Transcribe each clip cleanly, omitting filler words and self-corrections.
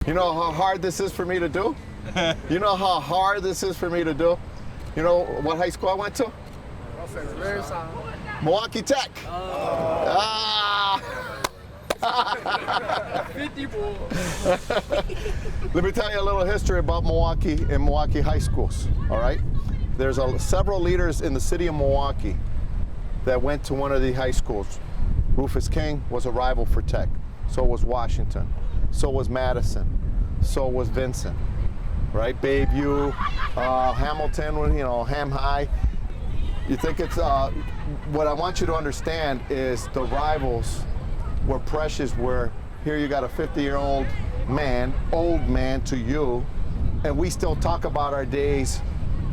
You know how hard this is for me to do? You know how hard this is for me to do? You know what high school I went to? Milwaukee Tech. Let me tell you a little history about Milwaukee and Milwaukee high schools, all right? There's several leaders in the city of Milwaukee that went to one of the high schools. Rufus King was a rival for Tech. So was Washington. So was Madison. So was Vincent, right? Bayview, Hamilton, you know, Ham High. You think it's, what I want you to understand is the rivals were precious, where here you got a 50-year-old man, old man to you, and we still talk about our days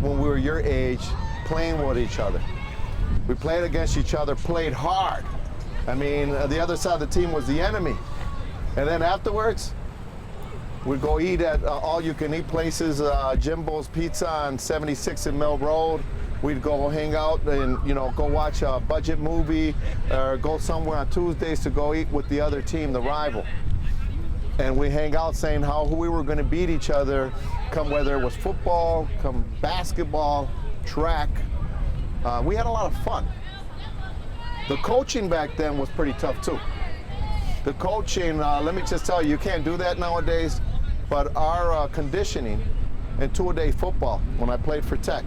when we were your age, playing with each other. We played against each other, played hard. I mean, the other side of the team was the enemy. And then afterwards, we'd go eat at all-you-can-eat places, Jimbo's Pizza on 76 and Mill Road. We'd go hang out and, you know, go watch a budget movie or go somewhere on Tuesdays to go eat with the other team, the rival. And we hang out saying how we were going to beat each other, come whether it was football, come basketball, track. We had a lot of fun. The coaching back then was pretty tough too. The coaching, let me just tell you, you can't do that nowadays, but our conditioning in two-a-day football, when I played for Tech,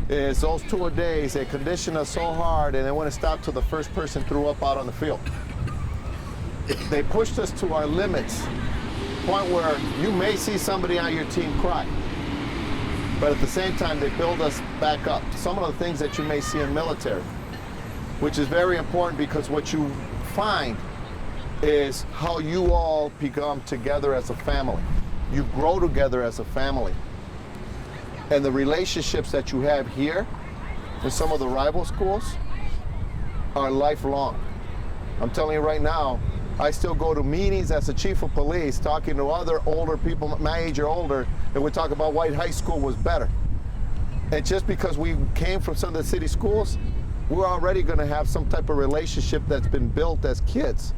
is those two-a-days, they conditioned us so hard and they wouldn't stop till the first person threw up out on the field. They pushed us to our limits, point where you may see somebody on your team cry, but at the same time they build us back up. Some of the things that you may see in military, which is very important, because what you find is how you all become together as a family. You grow together as a family. And the relationships that you have here in some of the rival schools are lifelong. I'm telling you right now, I still go to meetings as a chief of police talking to other older people, my age or older, and we talk about why high school was better. And just because we came from some of the city schools, we're already going to have some type of relationship that's been built as kids.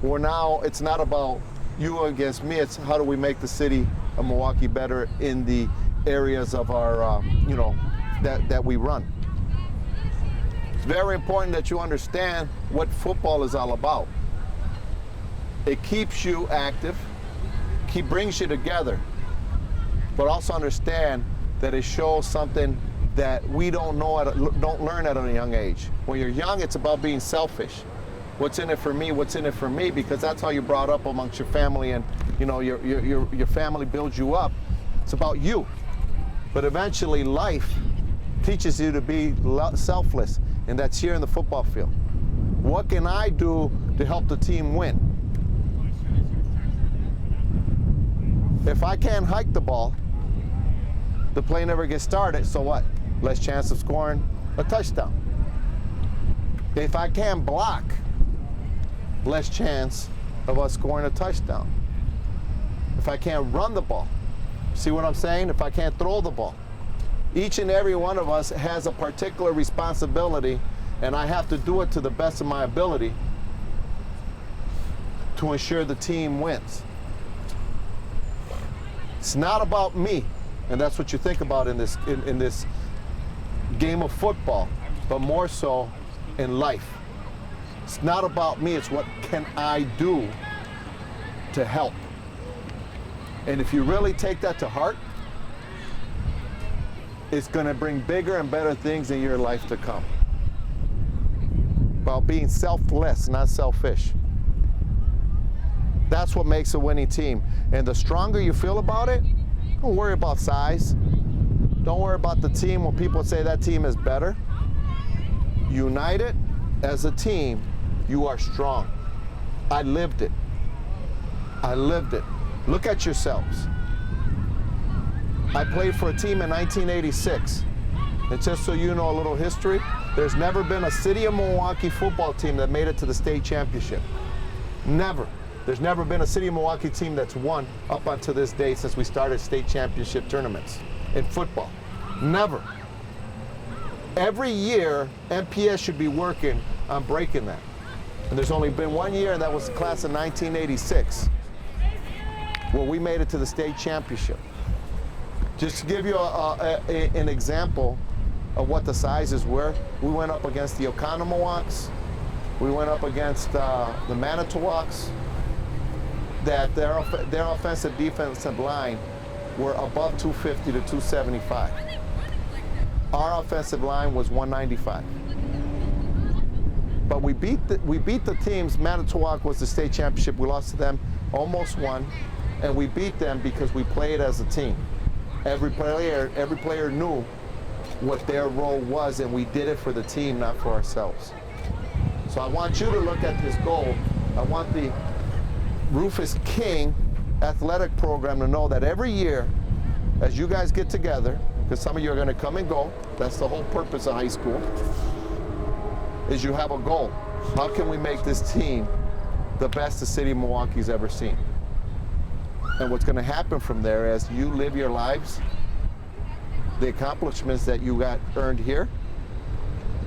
Where now it's not about you against me, it's how do we make the city of Milwaukee better in the areas of our, you know, that we run. It's very important that you understand what football is all about. It keeps you active, brings you together, but also understand that it shows something that we don't learn at a young age. When you're young, it's about being selfish. What's in it for me? What's in it for me? Because that's how you're brought up amongst your family, and you know your family builds you up. It's about you. But eventually, life teaches you to be selfless, and that's here in the football field. What can I do to help the team win? If I can't hike the ball, the play never gets started, so what? Less chance of scoring a touchdown. If I can't block, less chance of us scoring a touchdown. If I can't run the ball, see what I'm saying? If I can't throw the ball. Each and every one of us has a particular responsibility, and I have to do it to the best of my ability to ensure the team wins. It's not about me, and that's what you think about in this game of football, but more so in life. It's not about me, it's what can I do to help. And if you really take that to heart, it's going to bring bigger and better things in your life to come. About being selfless, not selfish. That's what makes a winning team. And the stronger you feel about it, don't worry about size. Don't worry about the team when people say that team is better. United as a team, you are strong. I lived it. I lived it. Look at yourselves. I played for a team in 1986. And just so you know a little history, there's never been a City of Milwaukee football team that made it to the state championship. Never. There's never been a City of Milwaukee team that's won up until this day since we started state championship tournaments in football. Never. Every year, MPS should be working on breaking that. And there's only been one year, and that was the class of 1986. where we made it to the state championship. Just to give you an example of what the sizes were, we went up against the Oconomowocs, we went up against the Manitowocks, that their offensive defensive line were above 250 to 275. Our offensive line was 195. But we beat the teams. Manitowoc was the state championship. We lost to them, almost won, and we beat them because we played as a team. Every player knew what their role was, and we did it for the team, not for ourselves. So I want you to look at this goal. I want the Rufus King athletic program to know that every year, as you guys get together, because some of you are going to come and go, that's the whole purpose of high school, is you have a goal. How can we make this team the best the city of Milwaukee's ever seen? And what's going to happen from there as you live your lives, the accomplishments that you got earned here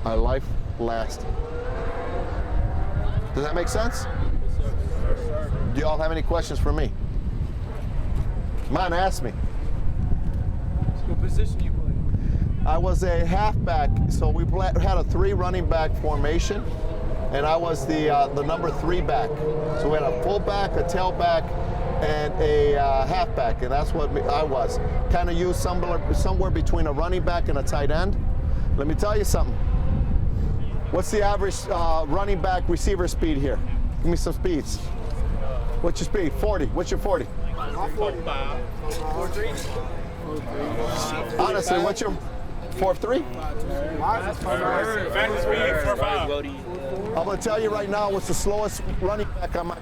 are life lasting. Does that make sense? Do y'all have any questions for me? Come on, ask me. What position you play? I was a halfback, so we had a 3 running back formation, and I was the number 3 back. So we had a fullback, a tailback, and a halfback, and that's what I was. Kind of used somewhere between a running back and a tight end. Let me tell you something. What's the average running back receiver speed here? Give me some speeds. What's your speed? 40. What's your 40? 45. 43. Honestly, what's your 4.3? Fastest speed, 4.5. I'm going to tell you right now what's the slowest running back on my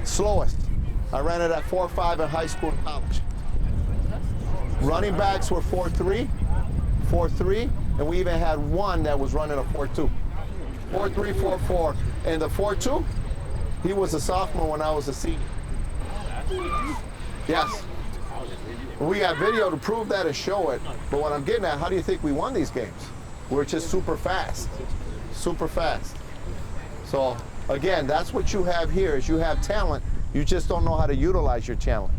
slowest. I ran it at 4.5 in high school and college. Running backs were 4.3, 4.3, and we even had one that was running a 4.2. 4.3, 4.4, and the 4.2, he was a sophomore when I was a senior. Yes. We got video to prove that and show it, but what I'm getting at, how do you think we won these games? We're just super fast, super fast. So again, that's what you have here, is you have talent, you just don't know how to utilize your talent.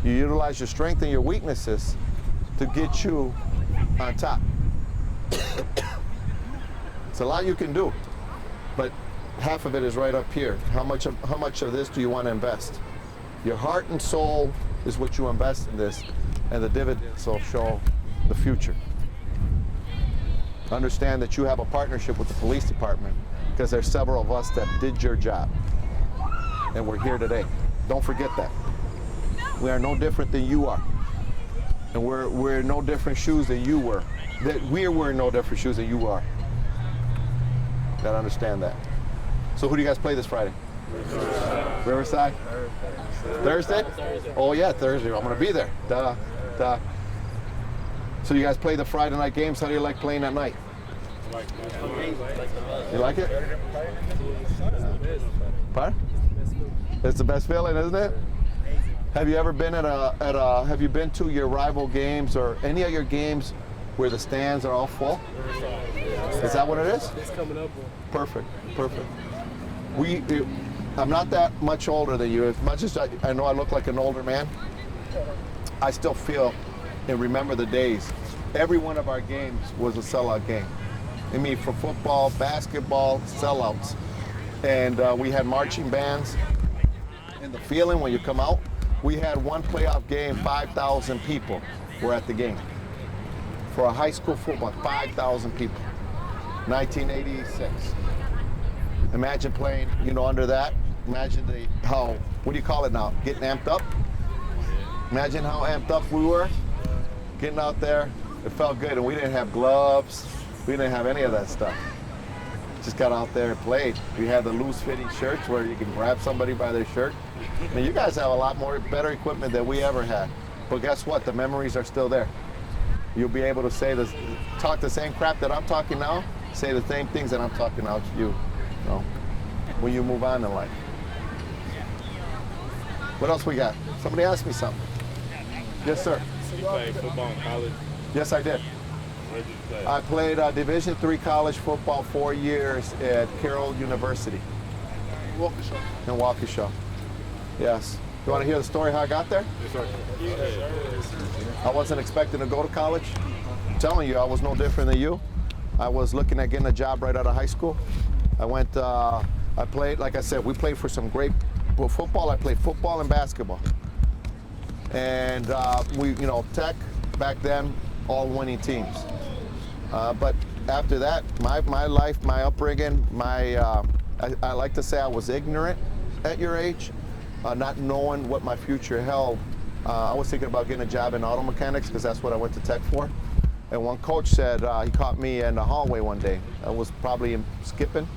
You utilize your strength and your weaknesses to get you on top. It's a lot you can do, but half of it is right up here. How much of this do you want to invest? Your heart and soul is what you invest in this, and the dividends will show the future. Understand that you have a partnership with the police department, because there's several of us that did your job, and we're here today. Don't forget that. We are no different than you are, and we're in no different shoes than you were. That we're wearing no different shoes than you are. Gotta understand that. So who do you guys play this Friday? Riverside? Thursday? Oh yeah, Thursday. I'm gonna be there. Duh. So you guys play the Friday night games. How do you like playing at night? You like it? Pardon? It's the best feeling, isn't it? Have you ever been have you been to your rival games or any of your games where the stands are all full? Is that what it is? It's coming up. Perfect. I'm not that much older than you. As much as I know I look like an older man, I still feel and remember the days. Every one of our games was a sellout game. I mean, for football, basketball, sellouts. And we had marching bands. And the feeling when you come out, we had one playoff game, 5,000 people were at the game. For a high school football, 5,000 people. 1986. Imagine playing, under that. Imagine what do you call it now? Getting amped up? Imagine how amped up we were. Getting out there, it felt good, and we didn't have gloves. We didn't have any of that stuff. Just got out there and played. We had the loose-fitting shirts where you can grab somebody by their shirt. Now you guys have a lot better equipment than we ever had. But guess what? The memories are still there. You'll be able to talk the same crap that I'm talking now, say the same things that I'm talking now to you, when you move on in life. What else we got? Somebody asked me something. Yes, sir. You played football in college? Yes, I did. Where did you play? I played Division III college football 4 years at Carroll University. Waukesha. In Waukesha. Yes. You want to hear the story how I got there? I wasn't expecting to go to college. I'm telling you, I was no different than you. I was looking at getting a job right out of high school. I went, I played, like I said, we played for some great football. I played football and basketball. And we, you know, Tech back then, all winning teams. But after that, my life, my upbringing, I like to say I was ignorant at your age, not knowing what my future held. I was thinking about getting a job in auto mechanics because that's what I went to Tech for. And one coach said, he caught me in the hallway one day. I was probably skipping.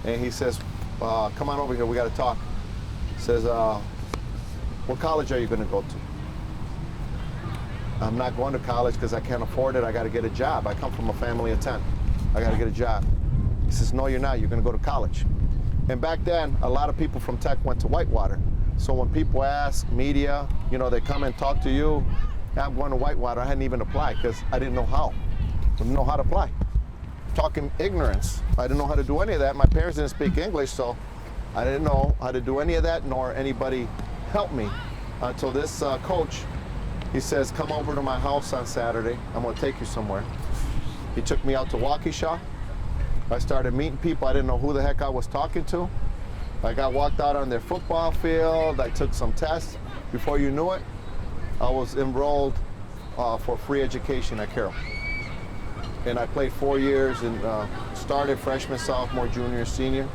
And he says, come on over here, we got to talk. He says, what college are you going to go to? I'm not going to college because I can't afford it. I got to get a job. I come from a family of 10. I got to get a job. He says, no, you're not. You're going to go to college. And back then, a lot of people from Tech went to Whitewater. So when people ask, media, you know, they come and talk to you, I'm going to Whitewater. I hadn't even applied because I didn't know how. I didn't know how to apply. Talking ignorance. I didn't know how to do any of that. My parents didn't speak English, so I didn't know how to do any of that, nor anybody helped me until this coach, he says, come over to my house on Saturday. I'm going to take you somewhere. He took me out to Waukesha. I started meeting people. I didn't know who the heck I was talking to. I got walked out on their football field. I took some tests. Before you knew it, I was enrolled for free education at Carroll. And I played 4 years and started freshman, sophomore, junior, senior,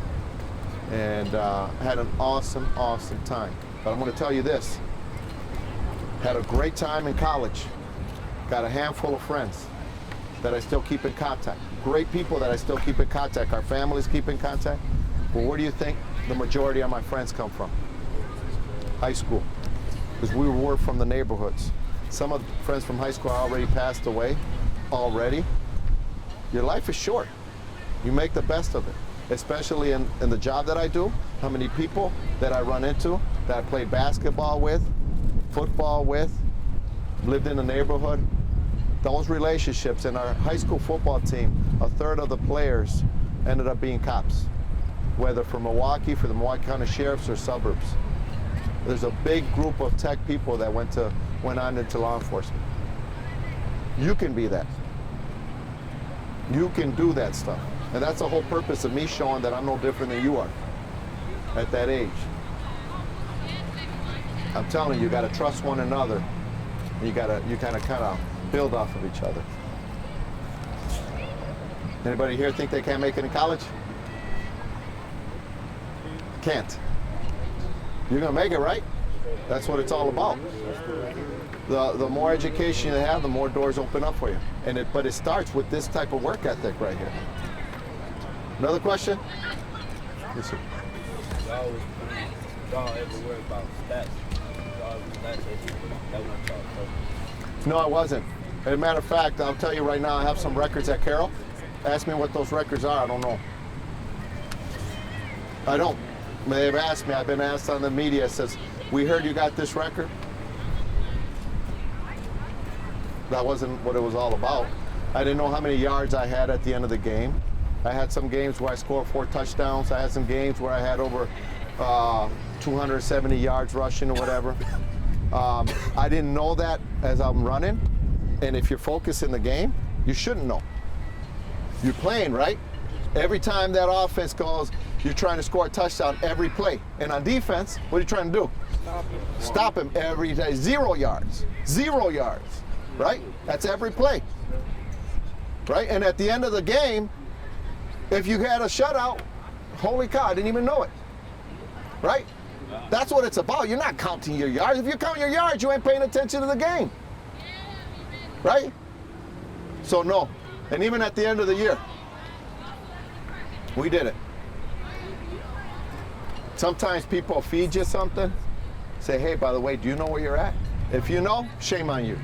and had an awesome, awesome time. But I'm going to tell you this. Had a great time in college. Got a handful of friends that I still keep in contact. Great people that I still keep in contact. Our families keep in contact. But where do you think the majority of my friends come from? High school. Because we were from the neighborhoods. Some of the friends from high school are already passed away. Already. Your life is short. You make the best of it. Especially in the job that I do. How many people that I run into, that I play basketball with, football with, lived in the neighborhood. Those relationships in our high school football team, a third of the players ended up being cops, whether for Milwaukee, for the Milwaukee County Sheriffs or suburbs. There's a big group of Tech people that went on into law enforcement. You can be that. You can do that stuff. And that's the whole purpose of me showing that I'm no different than you are at that age. I'm telling you, you got to trust one another. You kind of build off of each other. Anybody here think they can't make it in college? Can't. You're gonna make it, right? That's what it's all about. The more education you have, the more doors open up for you. But it starts with this type of work ethic right here. Another question? Yes, sir. Y'all ever worry about stats? No, I wasn't. As a matter of fact, I'll tell you right now, I have some records at Carroll. Ask me what those records are, I don't know. I don't. They've asked me, I've been asked on the media, says, we heard you got this record. That wasn't what it was all about. I didn't know how many yards I had at the end of the game. I had some games where I scored 4 touchdowns. I had some games where I had over 270 yards rushing or whatever. I didn't know that as I'm running. And if you're focused in the game, you shouldn't know. You're playing, right? Every time that offense goes, you're trying to score a touchdown every play. And on defense, what are you trying to do? Stop him every day. 0 yards. 0 yards. Right? That's every play. Right? And at the end of the game, if you had a shutout, holy cow, I didn't even know it. Right? That's what it's about. You're not counting your yards. If you count your yards, you ain't paying attention to the game. Right? So no. And even at the end of the year, we did it. Sometimes people feed you something, say, hey, by the way, do you know where you're at? If you know, shame on you.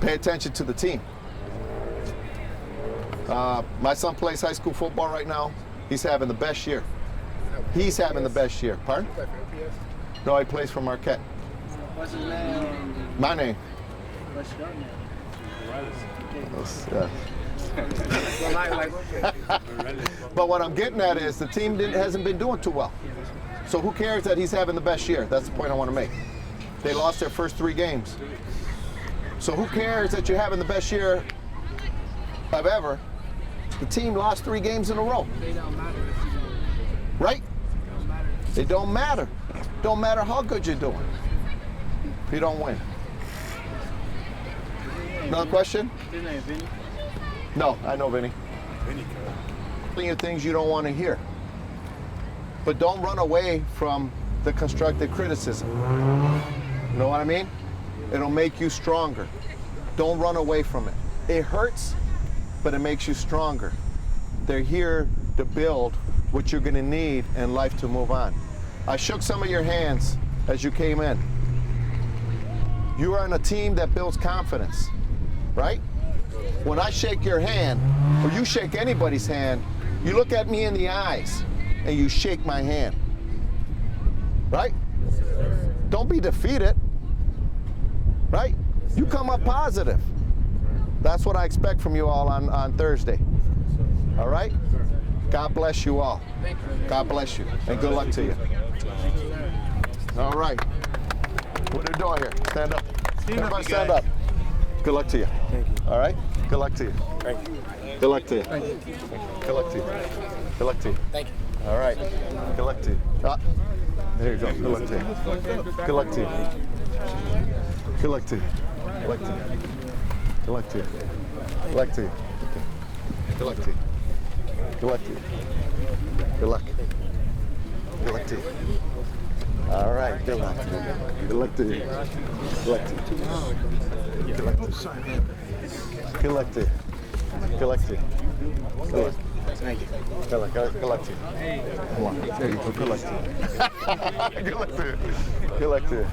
Pay attention to the team. My son plays high school football right now. He's having the best year. He's having the best year. Pardon? No, he plays for Marquette. What's his name? My name. What's your name? But what I'm getting at is the team hasn't been doing too well. So who cares that he's having the best year? That's the point I want to make. They lost their first 3 games. So who cares that you're having the best year of ever? The team lost 3 games in a row. They don't matter if you don't. Right? Don't matter. It don't matter. Don't matter how good you're doing if you don't win. Another question? His name Vinny. No, I know, Vinny. Telling you things you don't want to hear. But don't run away from the constructive criticism. You know what I mean? It'll make you stronger. Don't run away from it. It hurts, but it makes you stronger. They're here to build what you're going to need in life to move on. I shook some of your hands as you came in. You are on a team that builds confidence, right? When I shake your hand, or you shake anybody's hand, you look at me in the eyes and you shake my hand, right? Don't be defeated, right? You come up positive. That's what I expect from you all on Thursday, all right? God bless you all. God bless you, and good luck to you. All right. What are you doing here? Stand up. Everybody stand up. Good luck to you. Thank you. All right? Good luck to you. Thank you. Good luck to you. Good luck to you. Good luck to you. Thank you. All right. Good luck to you. Ah, there you go. Good luck to you. Good luck to you. Good luck to you. Good luck to you. Good luck to you. Good luck to you. Good luck to you. Good luck to you. Good luck. Good luck to you. All right. Good luck. Good luck to you. Good luck to you. Good luck to you. Good luck to you. Good luck to you. Good luck. Thank you. Good luck. Good luck to you. Come on. There you go. Good luck to you. Good luck to you. Good luck to you.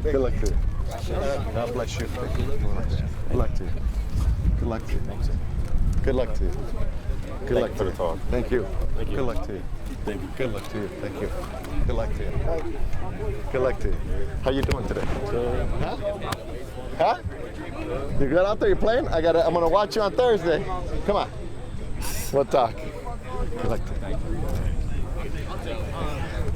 Good luck to you. God bless you. Good luck to you. Good luck to you. Good luck to you. Good luck to you. talk. Thank you. Thank you. Good luck to you. Thank you. Good luck to you. Thank you. Good luck to you. Good luck to you. How you doing today? Huh? Huh? You good out there? You playing? I'm gonna watch you on Thursday. Come on. We'll talk. Good luck to you.